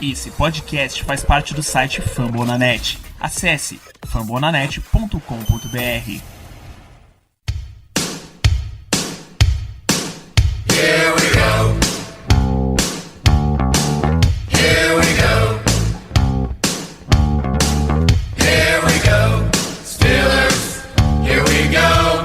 Esse podcast faz parte do site Fambonanet. Acesse fambonanet.com.br. Here we go. Here we go. Here we go. Steelers, here we go.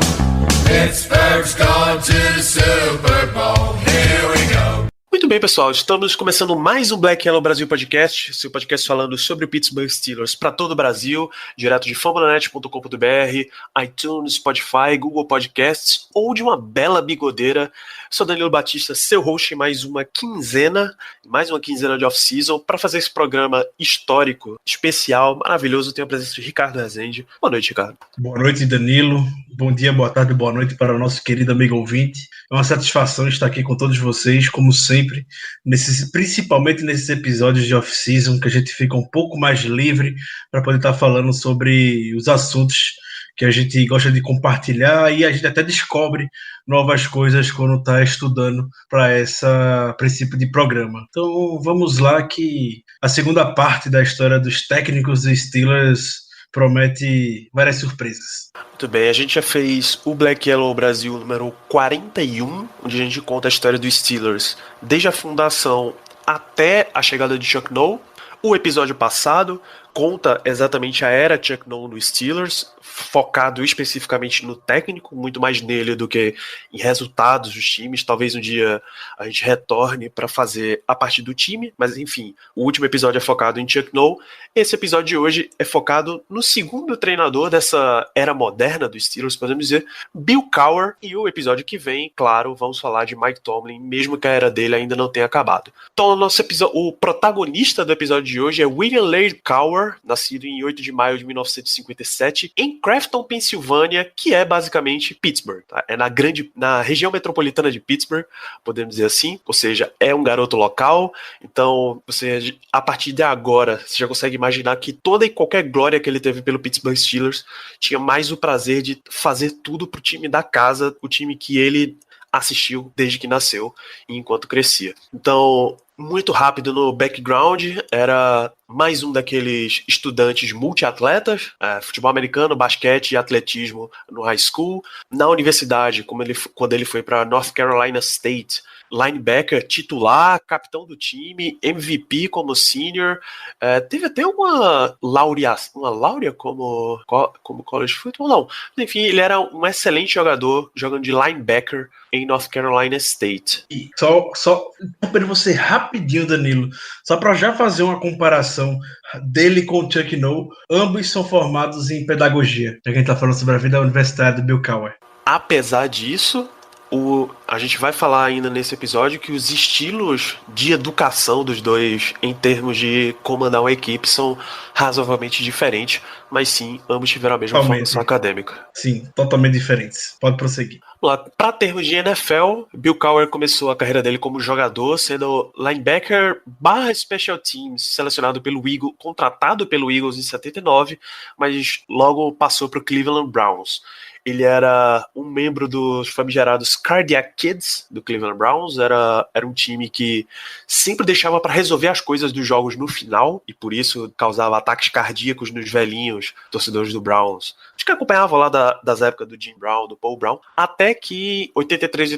Pittsburgh's gone to the Super Bowl. Here we go. Muito bem, pessoal, estamos começando mais um Black Yellow Brasil Podcast, seu podcast falando sobre o Pittsburgh Steelers para todo o Brasil, direto de fambonanet.com.br, iTunes, Spotify, Google Podcasts ou de uma bela bigodeira. Sou Danilo Batista, seu host em mais uma quinzena de off-season, para fazer esse programa histórico, especial, maravilhoso. Tenho a presença de Ricardo Rezende. Boa noite, Ricardo. Boa noite, Danilo. Bom dia, boa tarde, boa noite para o nosso querido amigo ouvinte. É uma satisfação estar aqui com todos vocês, como sempre, principalmente nesses episódios de off-season, que a gente fica um pouco mais livre para poder estar falando sobre os assuntos que a gente gosta de compartilhar, e a gente até descobre novas coisas quando está estudando para esse princípio de programa. Então vamos lá, que a segunda parte da história dos técnicos dos Steelers promete várias surpresas. Muito bem, a gente já fez o Black Yellow Brasil número 41, onde a gente conta a história dos Steelers desde a fundação até a chegada de Chuck Noll. O episódio passado conta exatamente a era Chuck Noll no Steelers, focado especificamente no técnico, muito mais nele do que em resultados dos times. Talvez um dia a gente retorne para fazer a parte do time, mas enfim, o último episódio é focado em Chuck Noll. Esse episódio de hoje é focado no segundo treinador dessa era moderna do Steelers, podemos dizer, Bill Cowher, e o episódio que vem, claro, vamos falar de Mike Tomlin, mesmo que a era dele ainda não tenha acabado. Então, o protagonista do episódio de hoje é William Laird Cowher, nascido em 8 de maio de 1957, em Crafton, Pensilvânia, que é basicamente Pittsburgh. Tá? É na região metropolitana de Pittsburgh, podemos dizer assim, ou seja, é um garoto local. Então, você, a partir de agora, você já consegue imaginar que toda e qualquer glória que ele teve pelo Pittsburgh Steelers tinha mais o prazer de fazer tudo pro time da casa, o time que ele assistiu desde que nasceu e enquanto crescia. Então, muito rápido no background, era mais um daqueles estudantes multiatletas, futebol americano, basquete e atletismo no high school. Na universidade, quando ele foi para North Carolina State, linebacker titular, capitão do time, MVP como senior, teve até uma láurea como college football, não. Enfim, ele era um excelente jogador, jogando de linebacker em North Carolina State. E só para você rapidinho, Danilo, só para já fazer uma comparação dele com o Chuck Noll, ambos são formados em pedagogia, já que a gente está falando sobre a vida universitária do Bill Cowher. Apesar disso, a gente vai falar ainda nesse episódio que os estilos de educação dos dois, em termos de comandar uma equipe, são razoavelmente diferentes, mas sim, ambos tiveram a mesma formação acadêmica. Sim, totalmente diferentes. Pode prosseguir. Para termos de NFL, Bill Cowher começou a carreira dele como jogador, sendo linebacker / special teams, selecionado pelo Eagles, contratado pelo Eagles em 79, mas logo passou para o Cleveland Browns. Ele era um membro dos famigerados Cardiac Kids do Cleveland Browns. Era um time que sempre deixava para resolver as coisas dos jogos no final, e por isso causava ataques cardíacos nos velhinhos torcedores do Browns. Acho que acompanhava lá das épocas do Jim Brown, do Paul Brown, até que 83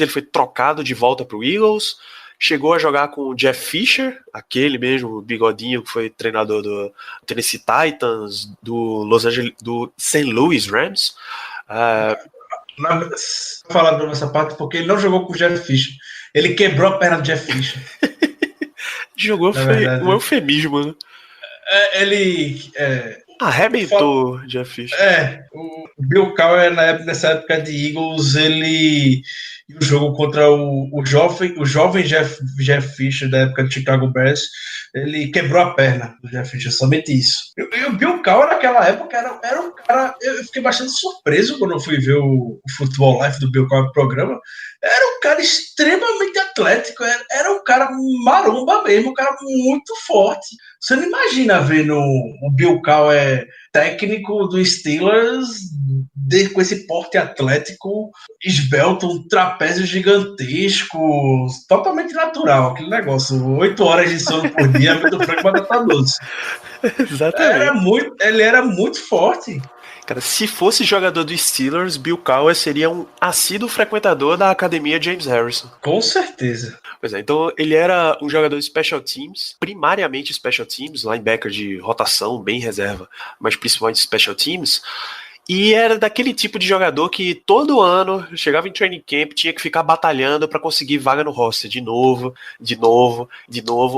ele foi trocado de volta para o Eagles. Chegou a jogar com o Jeff Fisher, aquele mesmo bigodinho que foi treinador do Tennessee Titans, do St. Louis Rams. Falar nessa parte porque ele não jogou com o Jeff Fisher. Ele quebrou a perna do Jeff Fisher. Jogou foi um eufemismo, né? Ele arrebentou o Jeff Fisher. O Bill Cowher, nessa época de Eagles, ele o jogo contra o jovem Jeff Fisher da época de Chicago Bears, ele quebrou a perna do Jeff Fisher, somente isso. E o Bill Cowher naquela época era um cara, eu fiquei bastante surpreso quando eu fui ver o Football Life do Bill Cowher programa. Era um cara extremamente atlético, era um cara maromba mesmo, um cara muito forte. Você não imagina vendo o Bill Cowher técnico do Steelers com esse porte atlético esbelto, um trapézio gigantesco, totalmente natural, aquele negócio, 8 horas de sono por dia, muito frango e batata doce. Exatamente. Ele era muito forte. Cara, se fosse jogador dos Steelers, Bill Cowher seria um assíduo frequentador da academia James Harrison. Com certeza. Pois é, então ele era um jogador de special teams, primariamente special teams, linebacker de rotação, bem reserva, mas principalmente special teams. E era daquele tipo de jogador que todo ano chegava em training camp, tinha que ficar batalhando para conseguir vaga no roster de novo,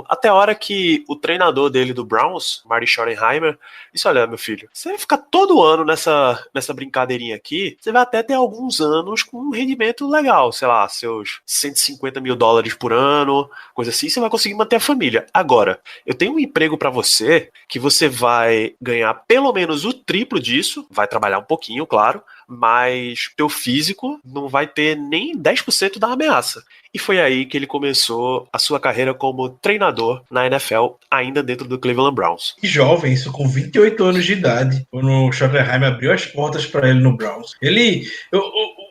até a hora que o treinador dele do Browns, Marty Schottenheimer, disse: olha, meu filho, você vai ficar todo ano nessa brincadeirinha aqui, você vai até ter alguns anos com um rendimento legal, sei lá, seus $150 mil por ano, coisa assim, você vai conseguir manter a família. Agora, eu tenho um emprego para você que você vai ganhar pelo menos o triplo disso, vai trabalhar um pouquinho, claro, mas teu físico não vai ter nem 10% da ameaça. E foi aí que ele começou a sua carreira como treinador na NFL, ainda dentro do Cleveland Browns. E jovem, isso com 28 anos de idade, quando o Schottenheimer abriu as portas para ele no Browns.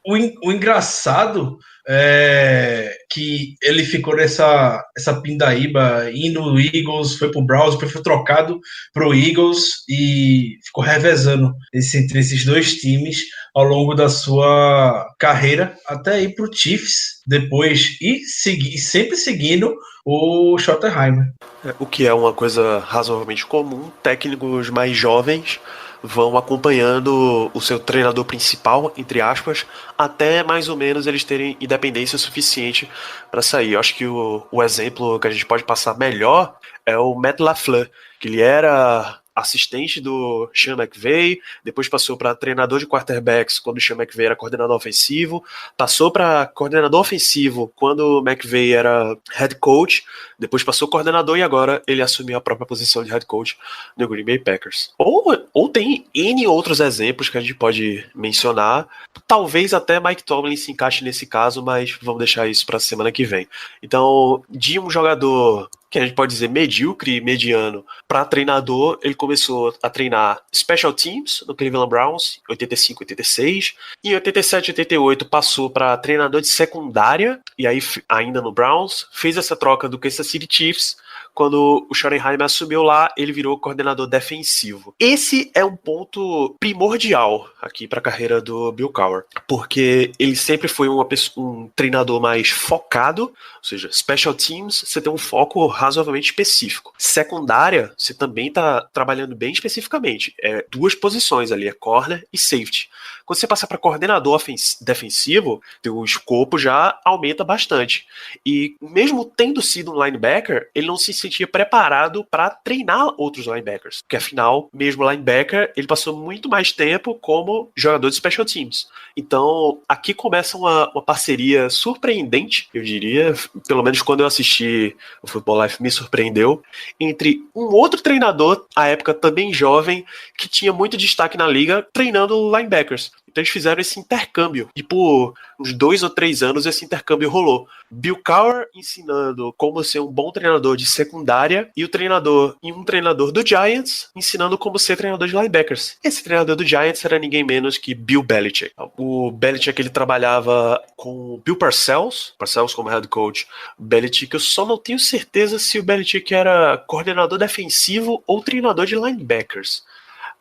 O engraçado é que ele ficou essa pindaíba, indo no Eagles, foi pro Browns, depois foi trocado pro Eagles e ficou revezando entre esses dois times ao longo da sua carreira, até ir pro Chiefs depois, e sempre seguindo o Schottenheimer. O que é uma coisa razoavelmente comum, técnicos mais jovens vão acompanhando o seu treinador principal, entre aspas, até mais ou menos eles terem independência suficiente para sair. Eu acho que o exemplo que a gente pode passar melhor é o Matt LaFleur, que ele era assistente do Sean McVay, depois passou para treinador de quarterbacks quando o Sean McVay era coordenador ofensivo, passou para coordenador ofensivo quando o McVay era head coach, depois passou coordenador e agora ele assumiu a própria posição de head coach no Green Bay Packers. Ou tem N outros exemplos que a gente pode mencionar, talvez até Mike Tomlin se encaixe nesse caso, mas vamos deixar isso para a semana que vem. Então, de um jogador que a gente pode dizer medíocre, mediano, para treinador, ele começou a treinar Special Teams no Cleveland Browns, 85, 86, e em 87, 88 passou para treinador de secundária, e aí ainda no Browns, fez essa troca do Kansas City Chiefs. Quando o Schottenheimer assumiu lá, ele virou coordenador defensivo. Esse é um ponto primordial aqui para a carreira do Bill Cowher, porque ele sempre foi um treinador mais focado, ou seja, special teams, você tem um foco razoavelmente específico. Secundária, você também está trabalhando bem especificamente. É duas posições ali, é corner e safety. Quando você passa para coordenador defensivo, teu escopo já aumenta bastante. E mesmo tendo sido um linebacker, ele não se sentia preparado para treinar outros linebackers. Porque afinal, mesmo linebacker, ele passou muito mais tempo como jogador de special teams. Então, aqui começa uma parceria surpreendente, eu diria, pelo menos quando eu assisti o Football Life me surpreendeu, entre um outro treinador, à época também jovem, que tinha muito destaque na liga, treinando linebackers. Então eles fizeram esse intercâmbio. E por uns 2 ou 3 anos esse intercâmbio rolou. Bill Cowher ensinando como ser um bom treinador de secundária e um treinador do Giants ensinando como ser treinador de linebackers. Esse treinador do Giants era ninguém menos que Bill Belichick. O Belichick, ele trabalhava com Bill Parcells como head coach. Belichick, eu só não tenho certeza se o Belichick era coordenador defensivo ou treinador de linebackers.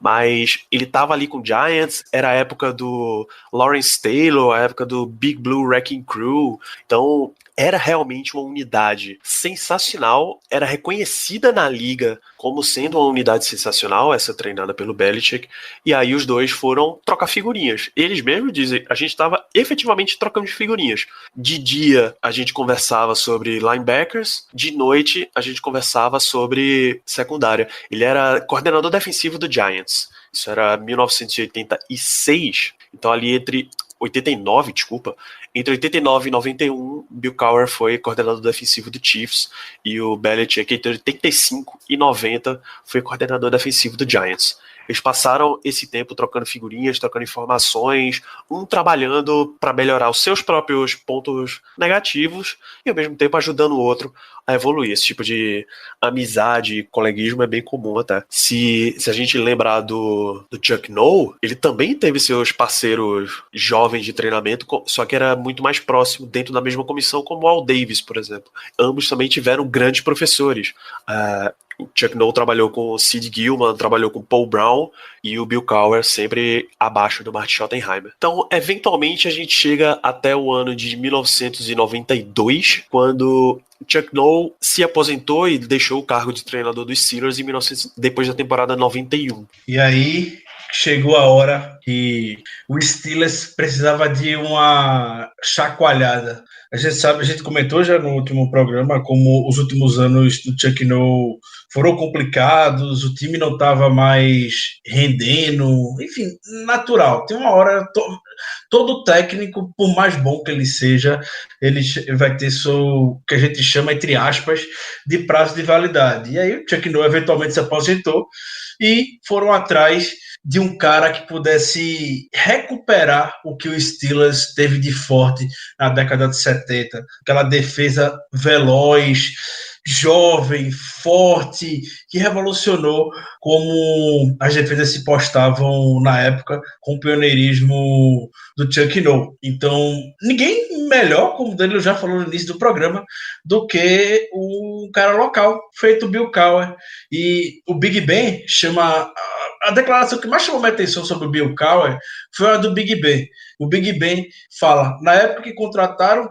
Mas ele estava ali com o Giants, era a época do Lawrence Taylor, a época do Big Blue Wrecking Crew, então era realmente uma unidade sensacional, era reconhecida na liga como sendo uma unidade sensacional, essa treinada pelo Belichick, e aí os dois foram trocar figurinhas. Eles mesmos dizem, a gente estava efetivamente trocando de figurinhas. De dia a gente conversava sobre linebackers, de noite a gente conversava sobre secundária. Ele era coordenador defensivo do Giants, isso era 1986, então ali entre 89 e 91, Bill Cowher foi coordenador defensivo do Chiefs e o Belichick entre 85 e 90 foi coordenador defensivo do Giants. Eles passaram esse tempo trocando figurinhas, trocando informações, um trabalhando para melhorar os seus próprios pontos negativos e ao mesmo tempo ajudando o outro a evoluir. Esse tipo de amizade e coleguismo é bem comum até. Se a gente lembrar do Chuck Noll, ele também teve seus parceiros jovens de treinamento, só que era muito mais próximo dentro da mesma comissão, como o Al Davis, por exemplo. Ambos também tiveram grandes professores. O Chuck Noll trabalhou com o Sid Gilman, trabalhou com o Paul Brown e o Bill Cowher sempre abaixo do Marty Schottenheimer. Então, eventualmente, a gente chega até o ano de 1992, quando Chuck Noll se aposentou e deixou o cargo de treinador dos Steelers depois da temporada 91. E aí chegou a hora que o Steelers precisava de uma chacoalhada. A gente comentou já no último programa como os últimos anos do Chuck Noll foram complicados, o time não estava mais rendendo, enfim, natural. Tem uma hora, todo técnico, por mais bom que ele seja, ele vai ter o que a gente chama, entre aspas, de prazo de validade. E aí o Chuck Noll eventualmente se aposentou e foram atrás de um cara que pudesse recuperar o que o Steelers teve de forte na década de 70. Aquela defesa veloz, jovem, forte, que revolucionou como as defesas se postavam na época com o pioneirismo do Chuck Noll. Então, ninguém melhor, como o Danilo já falou no início do programa, do que um cara local, feito Bill Cowher. E o Big Ben chama... A declaração que mais chamou minha atenção sobre o Bill Cowher foi a do Big Ben. O Big Ben fala, na época que contrataram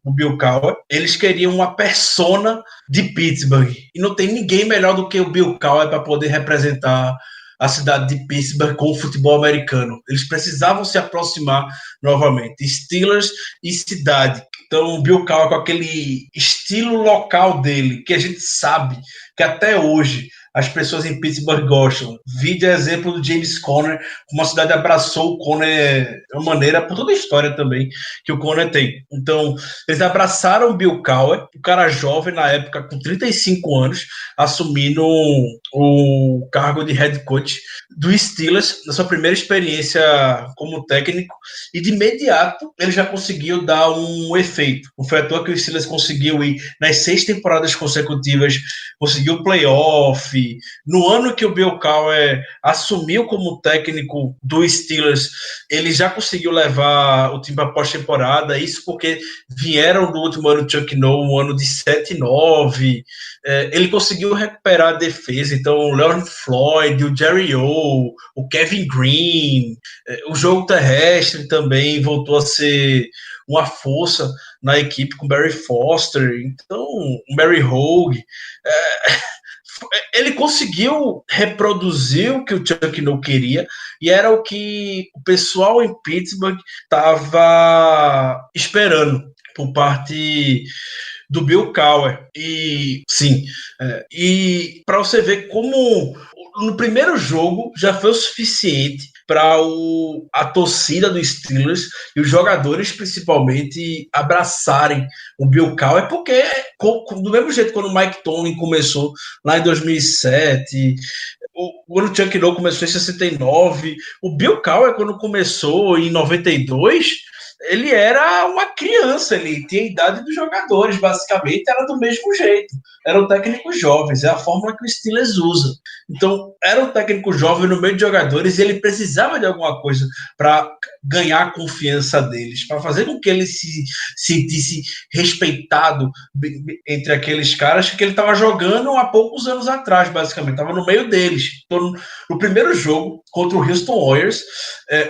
o Bill Cowher, eles queriam uma persona de Pittsburgh. E não tem ninguém melhor do que o Bill Cowher para poder representar a cidade de Pittsburgh com o futebol americano. Eles precisavam se aproximar novamente. Steelers e cidade. Então, o Bill Cowher com aquele estilo local dele, que a gente sabe que até hoje as pessoas em Pittsburgh gostam. Vide exemplo do James Conner, como a cidade abraçou o Conner de uma maneira, por toda a história também que o Conner tem. Então, eles abraçaram o Bill Cowher, um cara jovem na época, com 35 anos, assumindo o cargo de head coach do Steelers, na sua primeira experiência como técnico, e de imediato ele já conseguiu dar um efeito. Não foi à toa que o Steelers conseguiu ir nas 6 temporadas consecutivas, conseguiu playoff. No ano que o Bill Cowher assumiu como técnico do Steelers, ele já conseguiu levar o time para pós-temporada, isso porque vieram do último ano do Chuck Noll, um ano de 7-9, ele conseguiu recuperar a defesa, então o Leonard Floyd, o Jerry O, o Kevin Green, o jogo terrestre também voltou a ser uma força na equipe com Barry Foster, então o Barry Hogue, ele conseguiu reproduzir o que o Chuck Noll queria e era o que o pessoal em Pittsburgh estava esperando por parte do Bill Cowher. E sim, e para você ver como no primeiro jogo já foi o suficiente para a torcida do Steelers e os jogadores principalmente abraçarem o Bill Cowher, porque do mesmo jeito quando o Mike Tomlin começou lá em 2007, quando o Chuck Noll começou em 69, o Bill Cowher quando começou em 92, ele era uma criança, ele tinha a idade dos jogadores, basicamente era do mesmo jeito, eram técnicos jovens, é a fórmula que o Steelers usa. Então, era um técnico jovem no meio de jogadores e ele precisava de alguma coisa para ganhar a confiança deles, para fazer com que ele se sentisse respeitado entre aqueles caras que ele estava jogando há poucos anos atrás, basicamente, estava no meio deles. Então, no primeiro jogo, contra o Houston Oilers,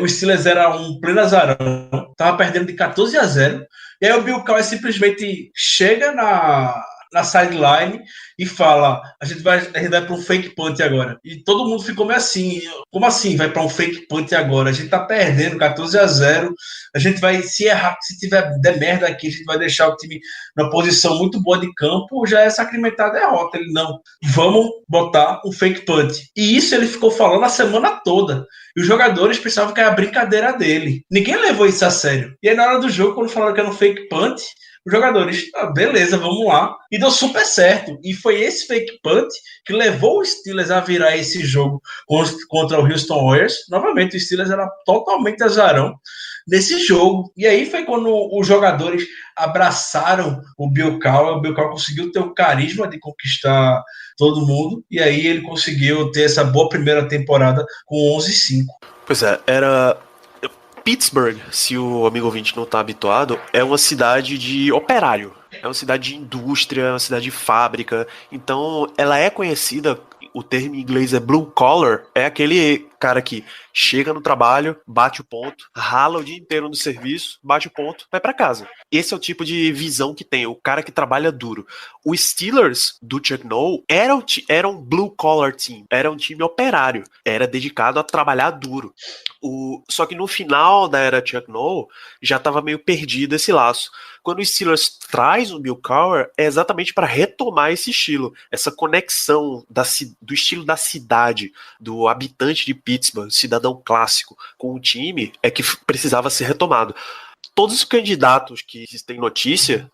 o Steelers era um pleno azarão, estava perdendo de 14-0, e aí o Bill Cowher simplesmente chega na sideline e fala, a gente vai para um fake punt agora. E todo mundo ficou meio assim, como assim vai para um fake punt agora? A gente tá perdendo 14-0, a gente vai, se errar, se der merda aqui, a gente vai deixar o time numa posição muito boa de campo, já é sacramentar a derrota. Ele, não, vamos botar um fake punt. E isso ele ficou falando a semana toda. E os jogadores pensavam que era a brincadeira dele. Ninguém levou isso a sério. E aí na hora do jogo, quando falaram que era um fake punt, Os jogadores, beleza, vamos lá. E deu super certo. E foi esse fake punt que levou o Steelers a virar esse jogo contra o Houston Oilers. Novamente, o Steelers era totalmente azarão nesse jogo. E aí foi quando os jogadores abraçaram o Bill Cowher. O Bill Cowher conseguiu ter o carisma de conquistar todo mundo. E aí ele conseguiu ter essa boa primeira temporada com 11-5. Pois é, era... Pittsburgh, se o amigo ouvinte não está habituado, é uma cidade de operário. É uma cidade de indústria, é uma cidade de fábrica. Então, ela é conhecida, o termo em inglês é blue collar, é aquele cara que chega no trabalho, bate o ponto, rala o dia inteiro no serviço, bate o ponto, vai pra casa. Esse é o tipo de visão que tem, o cara que trabalha duro. O Steelers do Chuck Noll era um blue collar team, era um time operário, era dedicado a trabalhar duro. Só que no final da era Chuck Noll, já estava meio perdido esse laço. Quando o Steelers traz o Bill Cowher, é exatamente para retomar esse estilo, essa conexão do estilo da cidade, do habitante de Pittsburgh, cidadão clássico, com o time, é que precisava ser retomado. Todos os candidatos que têm notícia,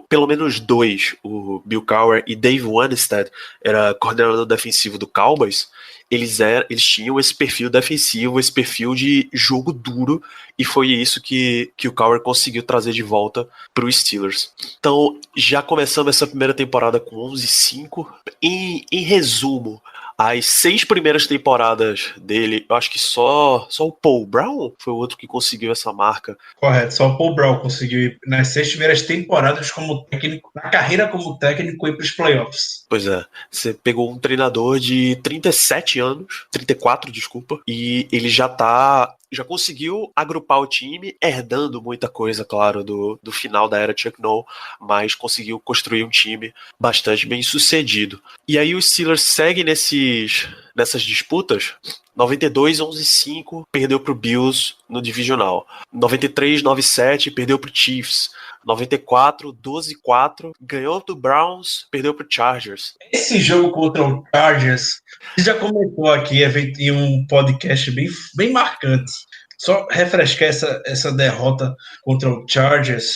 pelo menos dois, o Bill Cowher e Dave Wannstedt, era coordenador defensivo do Cowboys, eles tinham esse perfil defensivo, esse perfil de jogo duro, e foi isso que o Cowher conseguiu trazer de volta para os Steelers. Então, já começamos essa primeira temporada com 11-5. Em resumo, as 6 primeiras temporadas dele, eu acho que só o Paul Brown foi o outro que conseguiu essa marca. Correto, só o Paul Brown conseguiu ir nas 6 primeiras temporadas como técnico, na carreira como técnico, ir para os playoffs. Pois é, você pegou um treinador de 37 anos, 34, desculpa, e ele já conseguiu agrupar o time, herdando muita coisa, claro, do final da era Chuck Noll, mas conseguiu construir um time bastante bem sucedido. E aí o Steelers segue nessas disputas. 92, 11-5, perdeu pro Bills no divisional. 93, 9-7, perdeu pro Chiefs. 94, 12-4, ganhou do Browns, perdeu pro Chargers. Esse jogo contra o Chargers, você já comentou aqui em um podcast bem marcante. Só refrescar essa derrota contra o Chargers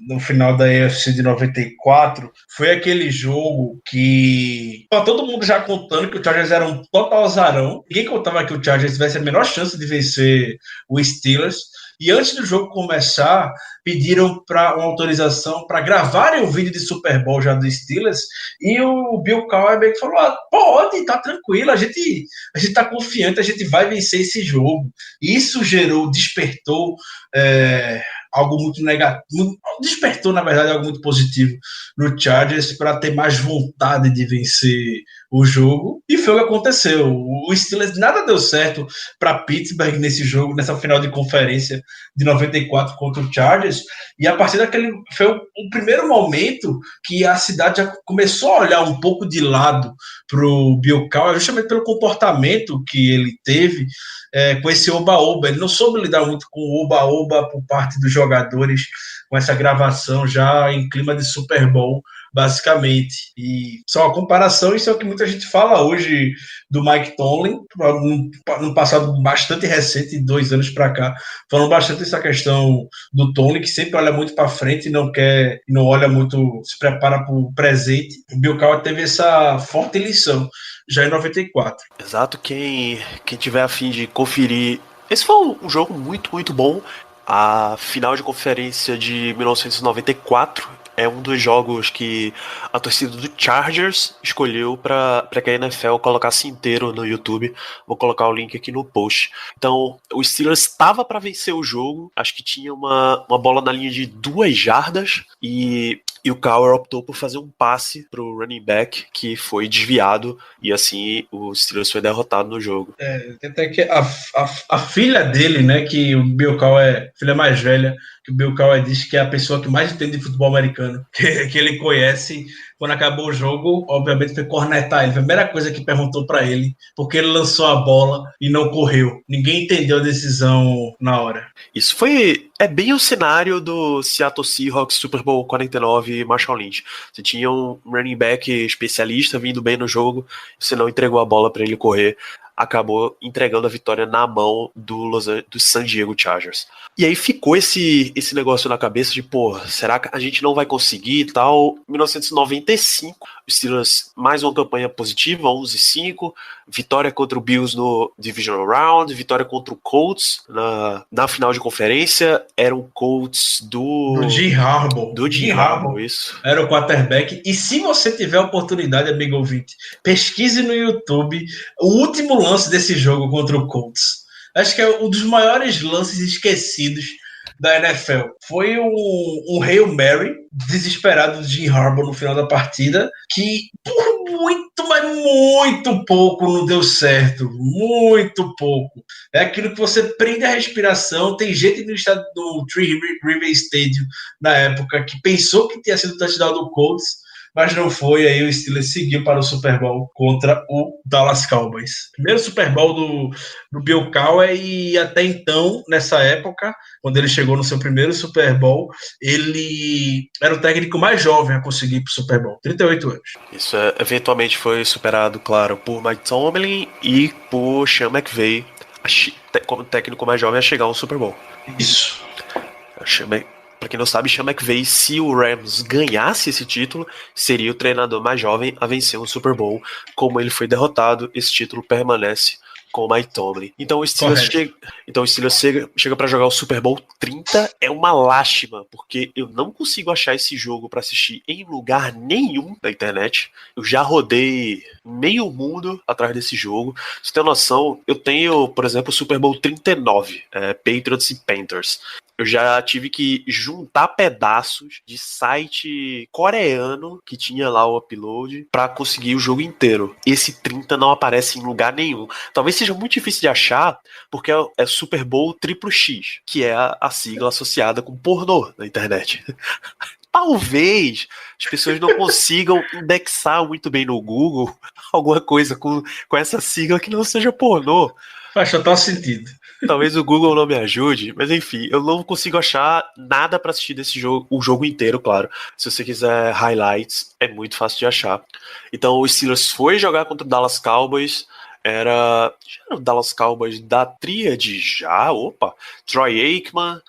no final da AFC de 94. Foi aquele jogo que todo mundo já contando que o Chargers era um total azarão. Ninguém contava que o Chargers tivesse a menor chance de vencer o Steelers. E antes do jogo começar, pediram uma autorização para gravarem o vídeo de Super Bowl já do Steelers, e o Bill Cowher falou, pode, tá tranquilo, a gente tá confiante, a gente vai vencer esse jogo. E isso despertou algo muito negativo, despertou, na verdade, algo muito positivo no Chargers para ter mais vontade de vencer o jogo, e foi o que aconteceu. O Steelers, nada deu certo para Pittsburgh nesse jogo, nessa final de conferência de 94 contra o Chargers, e a partir daquele foi o primeiro momento que a cidade já começou a olhar um pouco de lado para o Bill Cowher, justamente pelo comportamento que ele teve com esse oba-oba. Ele não soube lidar muito com o oba-oba por parte dos jogadores, com essa gravação já em clima de Super Bowl, basicamente. E só uma comparação, isso é o que muita gente fala hoje do Mike Tomlin, no passado bastante recente, 2 anos para cá, falando bastante dessa questão do Tomlin, que sempre olha muito para frente e não olha muito, se prepara para o presente. O Bill Cowher teve essa forte lição já em 94. Exato, quem tiver a fim de conferir, esse foi um jogo muito, muito bom. A final de conferência de 1994 é um dos jogos que a torcida do Chargers escolheu para que a NFL colocasse inteiro no YouTube. Vou colocar o link aqui no post. Então, o Steelers estava para vencer o jogo, acho que tinha uma bola na linha de 2 jardas, e o Cowher optou por fazer um passe pro running back que foi desviado, e assim o Steelers foi derrotado no jogo. Até que a filha dele, né, que o Bill Cowher, filha mais velha, que o Bill Cowher disse que é a pessoa que mais entende de futebol americano que ele conhece, quando acabou o jogo, obviamente foi cornetar ele. Foi a primeira coisa que perguntou para ele, porque ele lançou a bola e não correu. Ninguém entendeu a decisão na hora. Isso é bem o cenário do Seattle Seahawks Super Bowl 49 Marshall Lynch. Você tinha um running back especialista vindo bem no jogo, você não entregou a bola para ele correr. acabou entregando a vitória na mão do San Diego Chargers. E aí ficou esse negócio na cabeça de, pô, será que a gente não vai conseguir e tal? 1995, os Steelers, mais uma campanha positiva, 11-5, vitória contra o Bills no Divisional Round, vitória contra o Colts na final de conferência, eram Colts do Jim Harbaugh. Do Jim Harbaugh, isso. Era o quarterback. E se você tiver a oportunidade, amigo ouvinte, pesquise no YouTube o último lance desse jogo contra o Colts. Acho que é um dos maiores lances esquecidos da NFL. Foi um Hail Mary desesperado de Jim Harbaugh no final da partida, que por muito, mas muito pouco não deu certo. Muito pouco. É aquilo que você prende a respiração. Tem gente no estado do Three River Stadium na época que pensou que tinha sido o touchdown do Colts, mas não foi. Aí o Steelers seguiu para o Super Bowl contra o Dallas Cowboys. Primeiro Super Bowl do Bill Cowher, e até então, nessa época, quando ele chegou no seu primeiro Super Bowl, ele era o técnico mais jovem a conseguir ir para o Super Bowl, 38 anos. Isso eventualmente foi superado, claro, por Mike Tomlin e por Sean McVay, como técnico mais jovem a chegar ao Super Bowl. Isso. Pra quem não sabe, Sean McVay, se o Rams ganhasse esse título, seria o treinador mais jovem a vencer um Super Bowl. Como ele foi derrotado, esse título permanece com o Mike Tomlin. Então o Steelers chega para jogar o Super Bowl 30. É uma lástima, porque eu não consigo achar esse jogo para assistir em lugar nenhum da internet. Eu já rodei meio mundo atrás desse jogo. Você tem noção, eu tenho, por exemplo, o Super Bowl 39, Patriots e Panthers. Eu já tive que juntar pedaços de site coreano que tinha lá o upload para conseguir o jogo inteiro. Esse 30 não aparece em lugar nenhum. Talvez seja muito difícil de achar, porque é Super Bowl Triplo X, que é a sigla associada com pornô na internet. Talvez as pessoas não consigam indexar muito bem no Google alguma coisa com essa sigla que não seja pornô. Faz total sentido. Talvez o Google não me ajude, mas enfim, eu não consigo achar nada pra assistir desse jogo, o jogo inteiro, claro. Se você quiser highlights, é muito fácil de achar. Então o Steelers foi jogar contra o Dallas Cowboys. Já era o Dallas Cowboys da tríade já, Troy Aikman,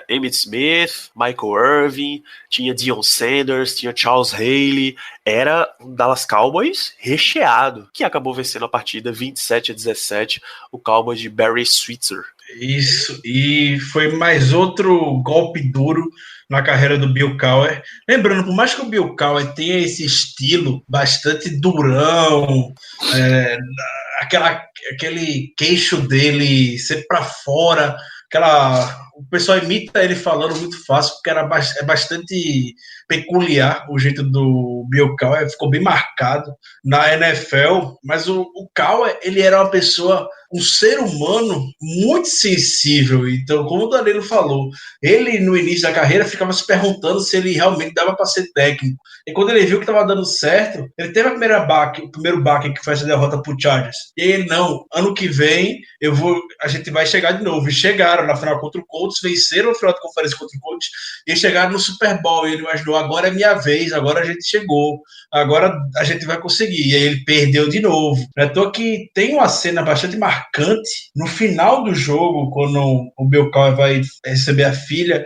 Emmitt Smith, Michael Irvin, tinha Deion Sanders, tinha Charles Haley. Era um Dallas Cowboys recheado, que acabou vencendo a partida 27-17, o Cowboys de Barry Switzer. Isso, e foi mais outro golpe duro na carreira do Bill Cowher. Lembrando, por mais que o Bill Cowher tenha esse estilo bastante durão, aquele queixo dele sempre para fora, o pessoal imita ele falando muito fácil, porque é bastante peculiar o jeito do Bill Cowher, ficou bem marcado na NFL, mas o Cowher, ele era uma pessoa, um ser humano muito sensível. Então, como o Danilo falou, ele no início da carreira ficava se perguntando se ele realmente dava para ser técnico, e quando ele viu que estava dando certo, ele teve o primeiro baque que foi essa derrota pro Chargers, e ele, não, ano que vem a gente vai chegar de novo, e chegaram na final contra o Colts, venceram a final de conferência contra o Colts, e chegaram no Super Bowl, e ele imaginou, agora é minha vez, agora a gente chegou, agora a gente vai conseguir, e aí ele perdeu de novo. Eu tô que tem uma cena bastante marcante no final do jogo, quando o Bill Cowher vai receber a filha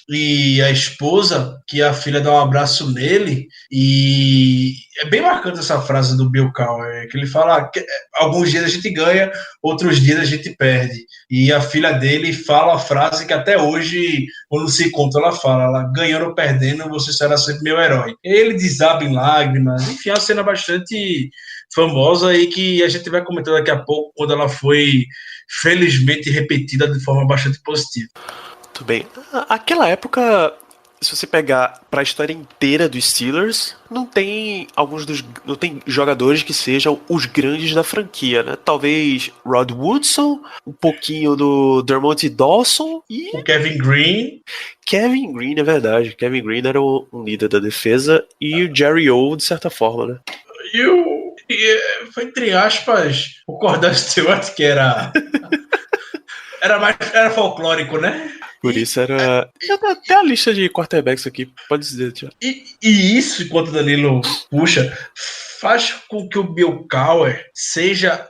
e a esposa, que a filha dá um abraço nele, e é bem marcante essa frase do Bill Cowher, que ele fala que alguns dias a gente ganha, outros dias a gente perde, e a filha dele fala a frase que até hoje, quando se conta, ela ganhando ou perdendo, você será sempre meu herói. Ele desaba em lágrimas, enfim, é uma cena bastante famosa e que a gente vai comentar daqui a pouco, quando ela foi felizmente repetida de forma bastante positiva. Muito bem. Aquela época, se você pegar para a história inteira dos Steelers, não tem jogadores que sejam os grandes da franquia, né? Talvez Rod Woodson, um pouquinho do Dermot Dawson e o Kevin Green. Kevin Green, é verdade. Kevin Green era um líder da defesa, e o Jerry O, de certa forma, né? Foi, entre aspas, o Cordell Stewart, que era folclórico, né? Por isso era... Já tem até a lista de quarterbacks aqui, pode dizer, Tiago. E isso, enquanto o Danilo puxa, faz com que o Bill Cowher seja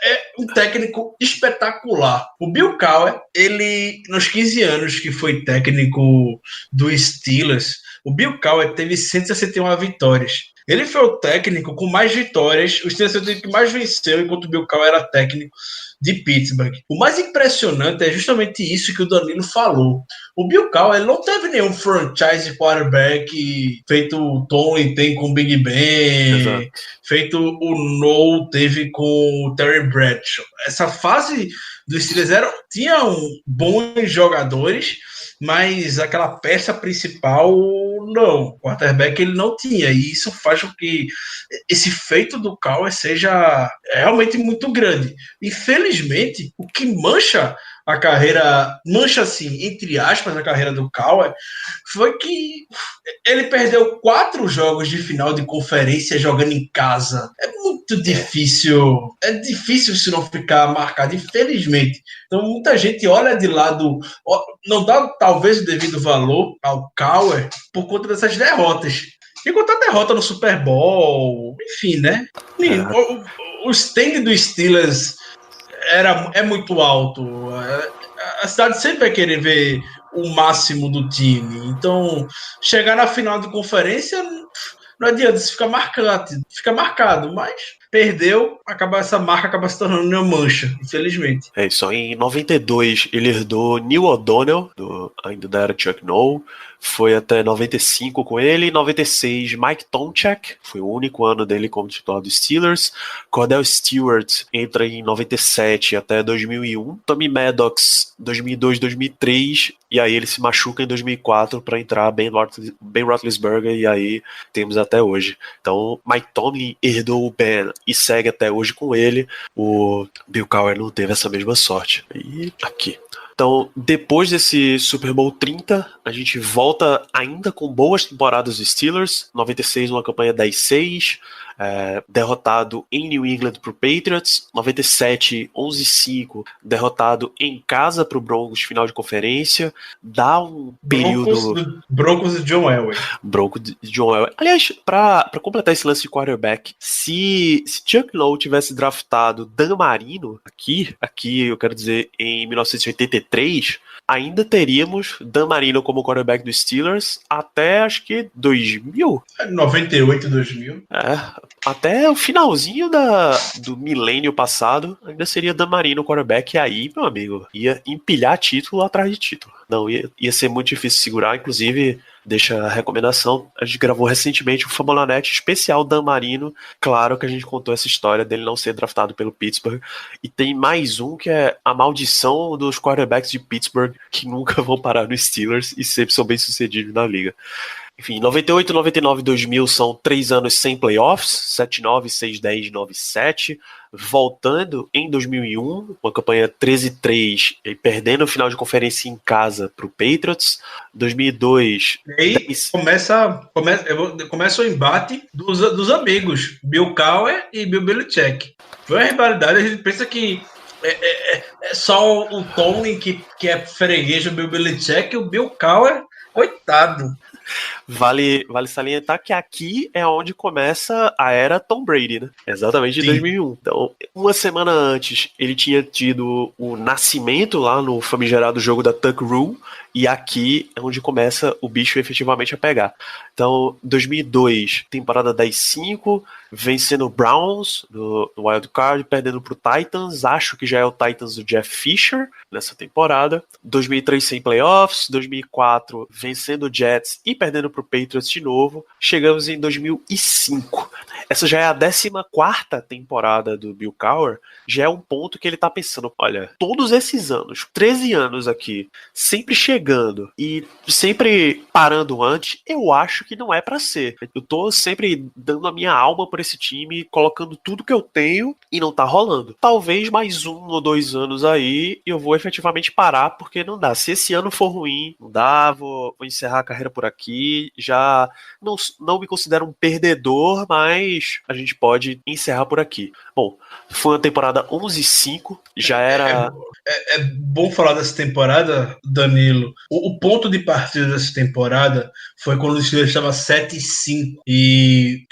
é um técnico espetacular. O Bill Cowher, ele, nos 15 anos que foi técnico do Steelers, o Bill Cowher teve 161 vitórias. Ele foi o técnico com mais vitórias, o Steelers foi o técnico que mais venceu enquanto o Bill Cowher era técnico de Pittsburgh. O mais impressionante é justamente isso que o Danilo falou. O Bill Cowher ele não teve nenhum franchise quarterback feito o Tomlin tem com o Big Ben, Exato. feito o No teve com o Terry Bradshaw. Essa fase dos Steelers tinham bons jogadores, mas aquela peça principal, não. O quarterback ele não tinha. E isso faz com que esse feito do Cowher seja realmente muito grande. Infelizmente, o que mancha a carreira, mancha assim, entre aspas, a carreira do Cowher, foi que ele perdeu 4 jogos de final de conferência jogando em casa. É muito difícil. É difícil isso não ficar marcado, infelizmente. Então, muita gente olha de lado, não dá talvez o devido valor ao Cowher por conta dessas derrotas. E contra a derrota no Super Bowl, enfim, né? O stand do Steelers é muito alto. A cidade sempre vai querer ver o máximo do time. Então, chegar na final de conferência, não adianta, isso fica marcado, mas perdeu, essa marca acaba se tornando uma mancha, infelizmente. É isso. Em 92, ele herdou Neil O'Donnell, ainda da era Chuck Noll. Foi até 95 com ele. Em 96, Mike Tomczak. Foi o único ano dele como titular dos Steelers. Cordell Stewart entra em 97 até 2001. Tommy Maddox, 2002, 2003. E aí ele se machuca em 2004 para entrar Ben Roethlisberger. E aí temos até hoje. Então, Mike Tomlin herdou o Ben e segue até hoje com ele. O Bill Cowher não teve essa mesma sorte. E aqui. Então, depois desse Super Bowl 30, a gente volta ainda com boas temporadas dos Steelers. 96, uma campanha 10-6, derrotado em New England para o Patriots. 97, 11-5, derrotado em casa para o Broncos, final de conferência. Dá um período... Broncos de John Elway. Broncos de John Elway. Aliás, para completar esse lance de quarterback, se Chuck Noll tivesse draftado Dan Marino aqui eu quero dizer, em 1983, ainda teríamos Dan Marino como quarterback dos Steelers até, acho que, 2000. 98, 2000. Até o finalzinho do milênio passado, ainda seria Dan Marino quarterback. E aí, meu amigo, ia empilhar título atrás de título. Não, ia ser muito difícil segurar. Inclusive, deixa a recomendação, a gente gravou recentemente o Fambonanet especial Dan Marino. Claro que a gente contou essa história dele não ser draftado pelo Pittsburgh. E tem mais um que é a maldição dos quarterbacks de Pittsburgh que nunca vão parar no Steelers e sempre são bem sucedidos na liga. Enfim, 98, 99 e 2000 são 3 anos sem playoffs, 7-9, 6-10, 9-7. Voltando em 2001, uma campanha 13-3 e perdendo o final de conferência em casa para o Patriots. 2002... E aí começa o embate dos amigos, Bill Cowher e Bill Belichick. Foi uma rivalidade, a gente pensa que é só o Tomlin que é freguês do Bill Belichick e o Bill Cowher, coitado. Vale salientar que aqui é onde começa a era Tom Brady, né? Exatamente de 2001. Então, uma semana antes, ele tinha tido o nascimento lá no famigerado jogo da Tuck Rule, e aqui é onde começa o bicho efetivamente a pegar. Então, 2002, temporada 10-5, vencendo o Browns no Wild Card, perdendo pro Titans, acho que já é o Titans do Jeff Fisher nessa temporada. 2003 sem playoffs, 2004 vencendo o Jets e perdendo pro Patriots de novo. Chegamos em 2005. Essa já é a 14ª temporada do Bill Cowher, já é um ponto que ele tá pensando, olha, todos esses anos, 13 anos aqui, sempre chegando e sempre parando antes, eu acho que não é pra ser. Eu tô sempre dando a minha alma por esse time, colocando tudo que eu tenho e não tá rolando. Talvez mais 1 ou 2 anos aí eu vou efetivamente parar, porque não dá. Se esse ano for ruim, não dá, vou encerrar a carreira por aqui. Já não me considero um perdedor, mas a gente pode encerrar por aqui. Bom, foi uma temporada 11-5, já era... É bom falar dessa temporada, Danilo. O ponto de partida dessa temporada foi quando o Steelers estava 7-5 e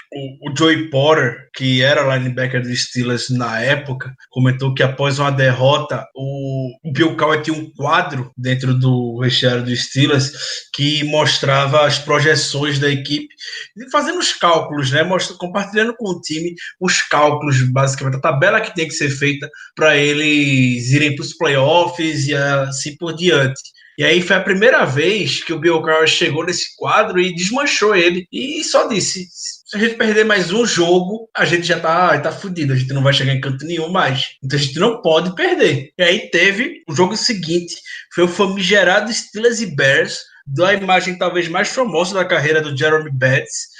O Joey Porter, que era linebacker dos Steelers na época, comentou que após uma derrota, o Bill Cowher tinha um quadro dentro do vestiário dos Steelers que mostrava as projeções da equipe, fazendo os cálculos, né? Compartilhando com o time os cálculos, basicamente, a tabela que tem que ser feita para eles irem para os playoffs e assim por diante. E aí foi a primeira vez que o Bill Cowher chegou nesse quadro e desmanchou ele. E só disse, se a gente perder mais um jogo, a gente já tá fudido, a gente não vai chegar em canto nenhum mais. Então a gente não pode perder. E aí teve o jogo seguinte, foi o famigerado Steelers e Bears, da imagem talvez mais famosa da carreira do Jeremy Betts,